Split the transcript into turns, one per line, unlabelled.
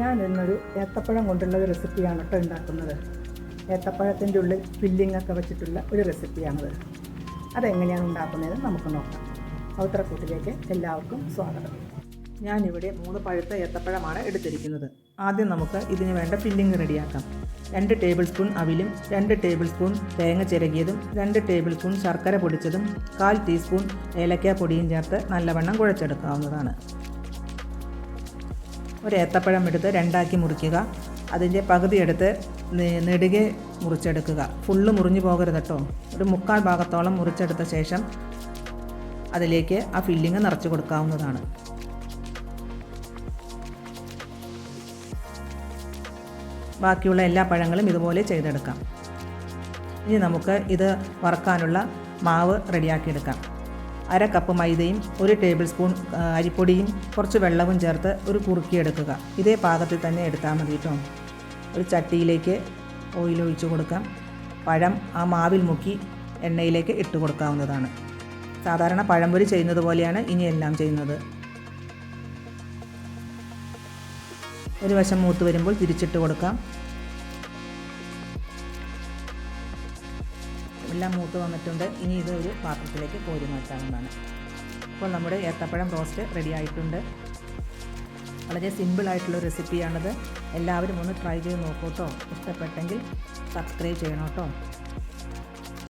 ഞാൻ ഇന്നൊരു ഏത്തപ്പഴം കൊണ്ടുള്ള ഒരു റെസിപ്പിയാണ് കേട്ടോ ഉണ്ടാക്കുന്നത്. ഏത്തപ്പഴത്തിൻ്റെ ഉള്ളിൽ ഫില്ലിംഗ് ഒക്കെ വെച്ചിട്ടുള്ള ഒരു റെസിപ്പിയാണത്. അതെങ്ങനെയാണ് ഉണ്ടാക്കുന്നതെന്ന് നമുക്ക് നോക്കാം. ഔത്രക്കൂട്ടിലേക്ക് എല്ലാവർക്കും സ്വാഗതം. ഞാനിവിടെ 3 പഴുത്ത ഏത്തപ്പഴമാണ് എടുത്തിരിക്കുന്നത്. ആദ്യം നമുക്ക് ഇതിന് വേണ്ട ഫില്ലിംഗ് റെഡിയാക്കാം. 2 ടേബിൾ സ്പൂൺ അവിലും 2 ടേബിൾ സ്പൂൺ തേങ്ങ ചിരകിയതും 2 ടേബിൾ സ്പൂൺ ശർക്കര പൊടിച്ചതും 1/4 ടീസ്പൂൺ ഏലക്ക പൊടിയും ചേർത്ത് നല്ലവണ്ണം കുഴച്ചെടുക്കാവുന്നതാണ്. ഒരു ഏത്തപ്പഴം എടുത്ത് 2ആക്കി മുറിക്കുക. അതിൻ്റെ പകുതി എടുത്ത് നെടുകെ മുറിച്ചെടുക്കുക. ഫുള്ള് മുറിഞ്ഞു പോകരുത് കേട്ടോ. ഒരു 3/4 ഭാഗത്തോളം മുറിച്ചെടുത്ത ശേഷം അതിലേക്ക് ആ ഫില്ലിങ് നിറച്ച് കൊടുക്കാവുന്നതാണ്. ബാക്കിയുള്ള എല്ലാ പഴങ്ങളും ഇതുപോലെ ചെയ്തെടുക്കാം. ഇനി നമുക്ക് ഇത് വറുക്കാനുള്ള മാവ് റെഡിയാക്കിയെടുക്കാം. 1/2 കപ്പ് മൈദയും 1 ടേബിൾ സ്പൂൺ അരിപ്പൊടിയും കുറച്ച് വെള്ളവും ചേർത്ത് ഒരു കുറുക്കിയെടുക്കുക. ഇതേ പാകത്തിൽ തന്നെ എടുത്താൽ മതി കേട്ടോ. ഒരു ചട്ടിയിലേക്ക് ഓയിൽ ഒഴിച്ച് കൊടുക്കാം. പഴം ആ മാവിൽ മുക്കി എണ്ണയിലേക്ക് ഇട്ട് കൊടുക്കാവുന്നതാണ്. സാധാരണ പഴംപൊരി ചെയ്യുന്നത് പോലെയാണ് ഇനി എല്ലാം ചെയ്യുന്നത്. ഒരു വശം മൂത്ത് വരുമ്പോൾ തിരിച്ചിട്ട് കൊടുക്കാം. എല്ലാം മൂത്ത് വന്നിട്ടുണ്ട്. ഇനി ഇത് ഒരു പാത്രത്തിലേക്ക് കോരി മാറ്റാവുന്നതാണ്. ഇപ്പോൾ നമ്മുടെ ഏത്തപ്പഴം റോസ്റ്റ് റെഡി ആയിട്ടുണ്ട്. വളരെ സിമ്പിളായിട്ടുള്ള റെസിപ്പിയാണിത്. എല്ലാവരും ഒന്ന് ട്രൈ ചെയ്ത് നോക്കൂ കേട്ടോ. ഇഷ്ടപ്പെട്ടെങ്കിൽ സബ്സ്ക്രൈബ് ചെയ്യണം കേട്ടോ.